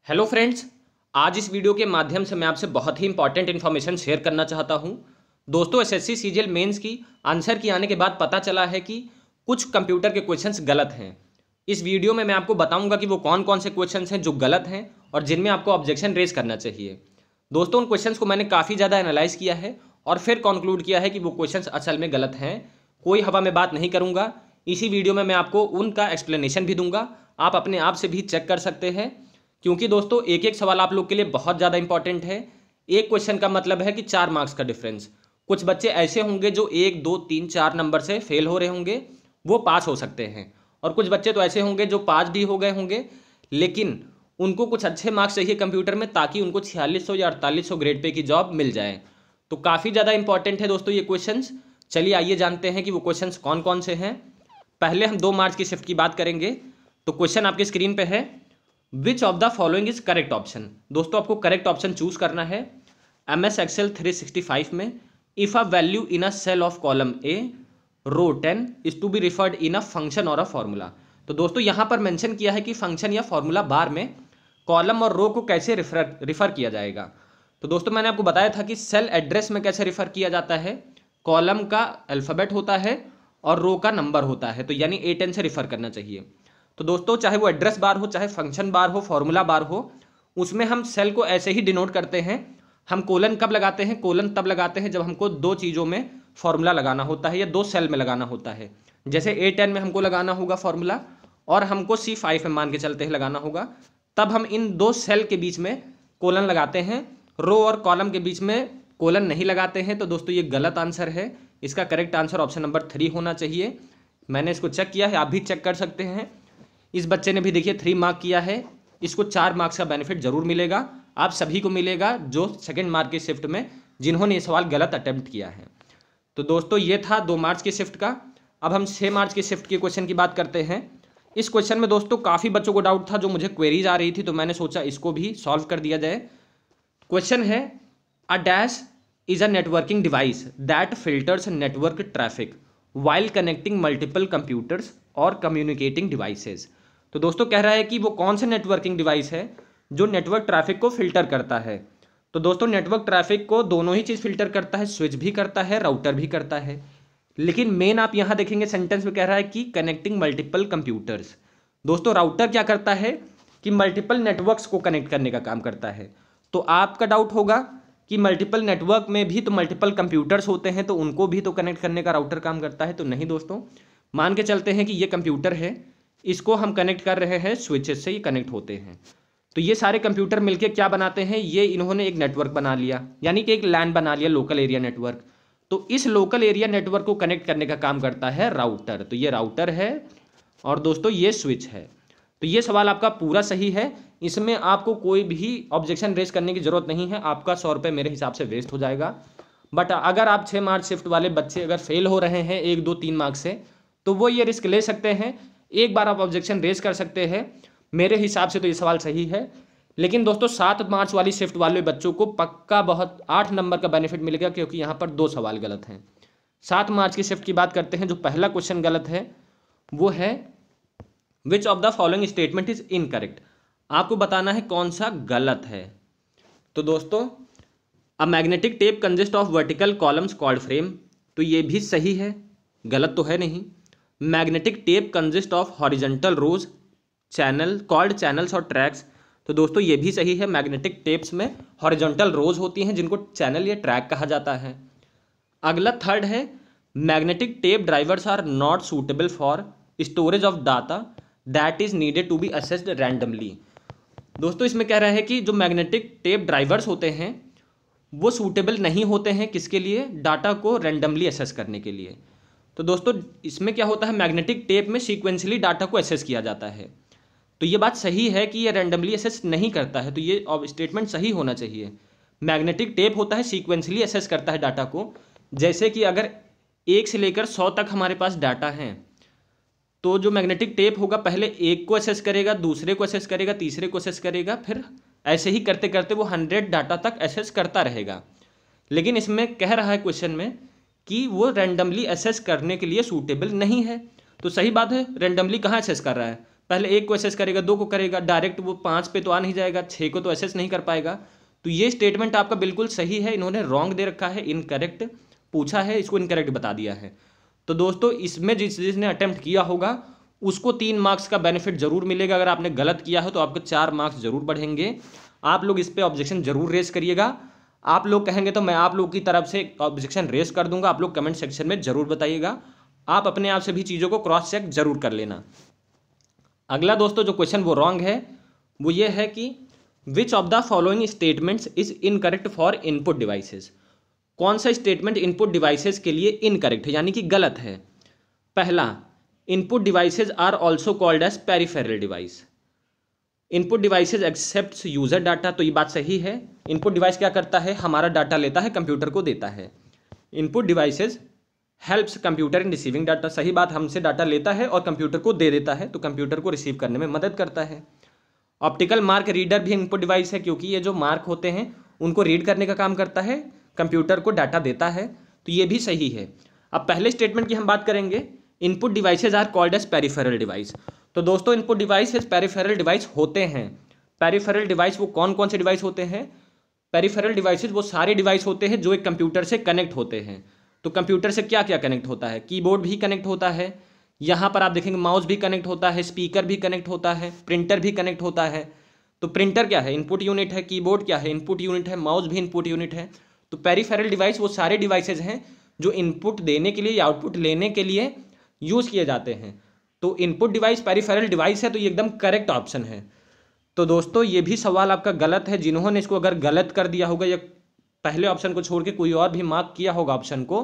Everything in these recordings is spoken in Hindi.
हेलो फ्रेंड्स, आज इस वीडियो के माध्यम से मैं आपसे बहुत ही इंपॉर्टेंट इन्फॉर्मेशन शेयर करना चाहता हूं। दोस्तों, एसएससी सीजीएल मेंस की आंसर की आने के बाद पता चला है कि कुछ कंप्यूटर के क्वेश्चंस गलत हैं। इस वीडियो में मैं आपको बताऊंगा कि वो कौन कौन से क्वेश्चंस हैं जो गलत हैं और जिनमें आपको ऑब्जेक्शन रेज करना चाहिए। दोस्तों, उन क्वेश्चंस को मैंने काफ़ी ज़्यादा एनालाइज किया है और फिर कंक्लूड किया है कि वो क्वेश्चंस असल में गलत हैं। कोई हवा में बात नहीं करूँगा। इसी वीडियो में मैं आपको उनका एक्सप्लेनेशन भी दूंगा। आप अपने आप से भी चेक कर सकते हैं, क्योंकि दोस्तों एक एक सवाल आप लोग के लिए बहुत ज़्यादा इंपॉर्टेंट है। एक क्वेश्चन का मतलब है कि 4 मार्क्स का डिफरेंस। कुछ बच्चे ऐसे होंगे जो 1, 2, 3, 4 नंबर से फेल हो रहे होंगे, वो पास हो सकते हैं। और कुछ बच्चे तो ऐसे होंगे जो पास भी हो गए होंगे, लेकिन उनको कुछ अच्छे मार्क्स चाहिए कंप्यूटर में ताकि उनको 4600 या 4800 ग्रेड पे की जॉब मिल जाए। तो काफ़ी ज़्यादा इंपॉर्टेंट है दोस्तों ये क्वेश्चंस। चलिए आइए जानते हैं कि वो क्वेश्चंस कौन कौन से हैं। पहले हम 2 मार्क्स की शिफ्ट की बात करेंगे। तो क्वेश्चन आपकी स्क्रीन पे है, which of the following is correct option. दोस्तों आपको करेक्ट ऑप्शन चूज करना है। MS Excel 365 में if a value in a cell of column A row 10 is to be referred in a function और अ फॉर्मूला। तो दोस्तों यहां पर मेंशन किया है कि फंक्शन या फॉर्मूला बार में कॉलम और रो को कैसे रिफर किया जाएगा। तो दोस्तों मैंने आपको बताया था कि सेल एड्रेस में कैसे रिफर किया जाता है। कॉलम का अल्फाबेट होता है और रो का नंबर होता है, तो यानी A10 से रिफर करना चाहिए। तो दोस्तों चाहे वो एड्रेस बार हो, चाहे फंक्शन बार हो, फॉर्मूला बार हो, उसमें हम सेल को ऐसे ही डिनोट करते हैं। हम कोलन कब लगाते हैं? कोलन तब लगाते हैं जब हमको 2 चीज़ों में फॉर्मूला लगाना होता है या 2 सेल में लगाना होता है। जैसे A10 में हमको लगाना होगा फॉर्मूला और हमको C5 में मान के चलते हैं लगाना होगा, तब हम इन 2 सेल के बीच में कोलन लगाते हैं। रो और कॉलम के बीच में कोलन नहीं लगाते हैं। तो दोस्तों ये गलत आंसर है। इसका करेक्ट आंसर ऑप्शन नंबर 3 होना चाहिए। मैंने इसको चेक किया है, आप भी चेक कर सकते हैं। इस बच्चे ने भी देखिए 3 मार्क किया है। इसको 4 मार्क्स का बेनिफिट जरूर मिलेगा। आप सभी को मिलेगा जो सेकंड मार्क की शिफ्ट में जिन्होंने ये सवाल गलत अटेम्प्ट किया है। तो दोस्तों ये था 2 मार्क्स की शिफ्ट का। अब हम 6 मार्क्स की शिफ्ट के क्वेश्चन की बात करते हैं। इस क्वेश्चन में दोस्तों काफ़ी बच्चों को डाउट था, जो मुझे क्वेरीज आ रही थी, तो मैंने सोचा इसको भी सॉल्व कर दिया जाए। क्वेश्चन है, a dash is a networking device that filters network traffic while connecting multiple computers और कम्युनिकेटिंग डिवाइसेज। तो दोस्तों कह रहा है कि वो कौन सा नेटवर्किंग डिवाइस है जो नेटवर्क ट्रैफिक को फिल्टर करता है। तो दोस्तों नेटवर्क ट्रैफिक को दोनों ही चीज़ फिल्टर करता है, स्विच भी करता है, राउटर भी करता है। लेकिन मेन आप यहाँ देखेंगे सेंटेंस में कह रहा है कि कनेक्टिंग मल्टीपल कंप्यूटर्स। दोस्तों राउटर क्या करता है कि मल्टीपल नेटवर्क्स को कनेक्ट करने का काम करता है। तो आपका डाउट होगा कि मल्टीपल नेटवर्क में भी तो मल्टीपल कंप्यूटर्स होते हैं, तो उनको भी तो कनेक्ट करने का राउटर काम करता है। तो नहीं दोस्तों, मान के चलते हैं कि ये कंप्यूटर है, इसको हम कनेक्ट कर रहे हैं, स्विचेस से ये कनेक्ट होते हैं। तो ये सारे कंप्यूटर मिलके क्या बनाते हैं, ये इन्होंने एक नेटवर्क बना लिया, यानी कि एक लैन बना लिया, लोकल एरिया नेटवर्क। तो इस लोकल एरिया नेटवर्क को कनेक्ट करने का काम करता है राउटर। तो ये राउटर है और दोस्तों ये स्विच है। तो ये सवाल आपका पूरा सही है। इसमें आपको कोई भी ऑब्जेक्शन रेज करने की जरूरत नहीं है। आपका 100 रुपये मेरे हिसाब से वेस्ट हो जाएगा। बट अगर आप 6 मार्क्स शिफ्ट वाले बच्चे अगर फेल हो रहे हैं 1, 2, 3 मार्क्स से, तो वो ये रिस्क ले सकते हैं। एक बार आप ऑब्जेक्शन रेज कर सकते हैं। मेरे हिसाब से तो ये सवाल सही है। लेकिन दोस्तों 7 मार्क्स वाली शिफ्ट वाले बच्चों को पक्का बहुत 8 नंबर का बेनिफिट मिलेगा, क्योंकि यहाँ पर 2 सवाल गलत हैं। 7 मार्क्स की शिफ्ट की बात करते हैं। जो पहला क्वेश्चन गलत है वो है, which of the following statement is incorrect. आपको बताना है कौन सा गलत है। तो दोस्तों, a magnetic tape consist of vertical columns called frame, तो ये भी सही है, गलत तो है नहीं। Magnetic tape consist of horizontal rows channel called channels और ट्रैक्स, तो दोस्तों ये भी सही है। मैग्नेटिक टेप्स में हॉरिजॉन्टल रोज होती हैं जिनको चैनल या ट्रैक कहा जाता है। अगला थर्ड है, magnetic tape drivers are not suitable for storage of data that is needed to be accessed randomly. दोस्तों इसमें कह रहा है कि जो मैग्नेटिक टेप ड्राइवर्स होते हैं वो सूटेबल नहीं होते हैं, किसके लिए? डाटा को रैंडमली असेस करने के लिए। तो दोस्तों इसमें क्या होता है, मैग्नेटिक टेप में सीक्वेंशली डाटा को असेस किया जाता है। तो ये बात सही है कि ये रैंडमली असेस नहीं करता है, तो ये स्टेटमेंट सही होना चाहिए। मैग्नेटिक टेप होता है सीक्वेंशली असेस करता है डाटा को। जैसे कि अगर 1 से लेकर 100 तक हमारे पास डाटा है, तो जो मैग्नेटिक टेप होगा पहले 1 को असेस करेगा, दूसरे को असेस करेगा, तीसरे को असेस करेगा, फिर ऐसे ही करते करते वो 100 डाटा तक असेस करता रहेगा। लेकिन इसमें कह रहा है क्वेश्चन में कि वो रैंडमली असेस करने के लिए सूटेबल नहीं है। तो सही बात है, रैंडमली कहाँ असेस कर रहा है? पहले 1 को एसेस करेगा, 2 को करेगा, डायरेक्ट वो 5 पे तो आ नहीं जाएगा, 6 को तो एसेस नहीं कर पाएगा। तो ये स्टेटमेंट आपका बिल्कुल सही है, इन्होंने रॉन्ग दे रखा है, इनकरेक्ट पूछा है, इसको इनकरेक्ट बता दिया है। तो दोस्तों इसमें जिसने अटेम्प्ट किया होगा उसको 3 मार्क्स का बेनिफिट जरूर मिलेगा। अगर आपने गलत किया है तो आपको 4 मार्क्स जरूर बढ़ेंगे। आप लोग इस पर ऑब्जेक्शन जरूर रेस करिएगा। आप लोग कहेंगे तो मैं आप लोग की तरफ से ऑब्जेक्शन रेस कर दूंगा। आप लोग कमेंट सेक्शन में जरूर बताइएगा। आप अपने आप से भी चीज़ों को क्रॉस चेक जरूर कर लेना। अगला दोस्तों जो क्वेश्चन वो रॉन्ग है वो ये है कि विच of the following statements is incorrect for input devices. कौन सा स्टेटमेंट इनपुट डिवाइसेस के लिए इनकरेक्ट है, यानी कि गलत है। पहला, input devices are also called as peripheral device. Input devices accepts user data, तो ये बात सही है। इनपुट डिवाइस क्या करता है, हमारा डाटा लेता है, कंप्यूटर को देता है। इनपुट डिवाइसेस हेल्प्स कंप्यूटर इन रिसीविंग डाटा, सही बात, हमसे डाटा लेता है और कंप्यूटर को दे देता है, तो कंप्यूटर को रिसीव करने में मदद करता है। ऑप्टिकल मार्क रीडर भी इनपुट डिवाइस है, क्योंकि ये जो मार्क होते हैं उनको रीड करने का काम करता है, कंप्यूटर को डाटा देता है, तो ये भी सही है। अब पहले स्टेटमेंट की हम बात करेंगे, input devices are called as peripheral device. तो दोस्तों इनपुट डिवाइस पेरिफेरल डिवाइस होते हैं। पेरिफेरल डिवाइस वो कौन कौन से डिवाइस होते हैं? पेरिफेरल डिवाइसेज वो सारे डिवाइस होते हैं जो एक कंप्यूटर से कनेक्ट होते हैं। तो कंप्यूटर से क्या क्या कनेक्ट होता है? कीबोर्ड भी कनेक्ट होता है, यहाँ पर आप देखेंगे माउस भी कनेक्ट होता है, स्पीकर भी कनेक्ट होता है, प्रिंटर भी कनेक्ट होता है। तो प्रिंटर क्या है? इनपुट यूनिट है। कीबोर्ड क्या है? इनपुट यूनिट है। माउस भी इनपुट यूनिट है। तो पेरिफेरल डिवाइस वो सारे डिवाइसेज हैं जो इनपुट देने के लिए या आउटपुट लेने के लिए यूज़ किए जाते हैं। तो इनपुट डिवाइस पेरिफेरल डिवाइस है, तो ये एकदम करेक्ट ऑप्शन है। तो दोस्तों ये भी सवाल आपका गलत है। जिन्होंने इसको अगर गलत कर दिया होगा या पहले ऑप्शन को छोड़ के कोई और भी मार्क किया होगा ऑप्शन को,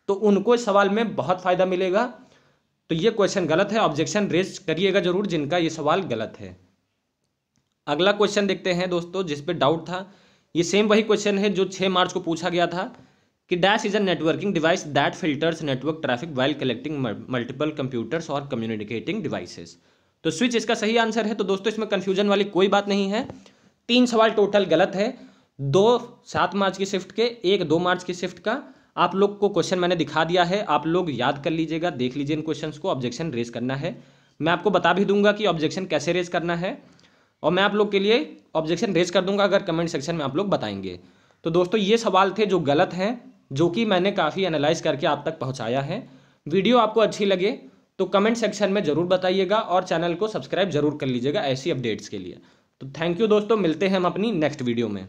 तो उनको इस सवाल में बहुत फ़ायदा मिलेगा। तो ये क्वेश्चन गलत है, ऑब्जेक्शन रेज करिएगा जरूर जिनका ये सवाल गलत है। अगला क्वेश्चन देखते हैं दोस्तों, जिस पे डाउट था। ये सेम वही क्वेश्चन है जो 6 मार्च को पूछा गया था कि dash is a networking device that filters network traffic while collecting multiple computers और कम्युनिकेटिंग डिवाइसेस। तो स्विच इसका सही आंसर है। तो दोस्तों इसमें कंफ्यूजन वाली कोई बात नहीं है। 3 सवाल टोटल गलत है, 2 7 मार्च की शिफ्ट के, 1 2 मार्च की शिफ्ट का। आप लोग को क्वेश्चन मैंने दिखा दिया है, आप लोग याद कर लीजिएगा, देख लीजिए इन क्वेश्चंस को। ऑब्जेक्शन रेज करना है, मैं आपको बता भी दूंगा कि ऑब्जेक्शन कैसे रेज करना है, और मैं आप लोग के लिए ऑब्जेक्शन रेज कर दूंगा अगर कमेंट सेक्शन में आप लोग बताएंगे। तो दोस्तों ये सवाल थे जो गलत हैं, जो कि मैंने काफ़ी एनालाइज करके आप तक पहुंचाया है। वीडियो आपको अच्छी लगे तो कमेंट सेक्शन में ज़रूर बताइएगा और चैनल को सब्सक्राइब जरूर कर लीजिएगा ऐसी अपडेट्स के लिए। तो थैंक यू दोस्तों, मिलते हैं हम अपनी नेक्स्ट वीडियो में।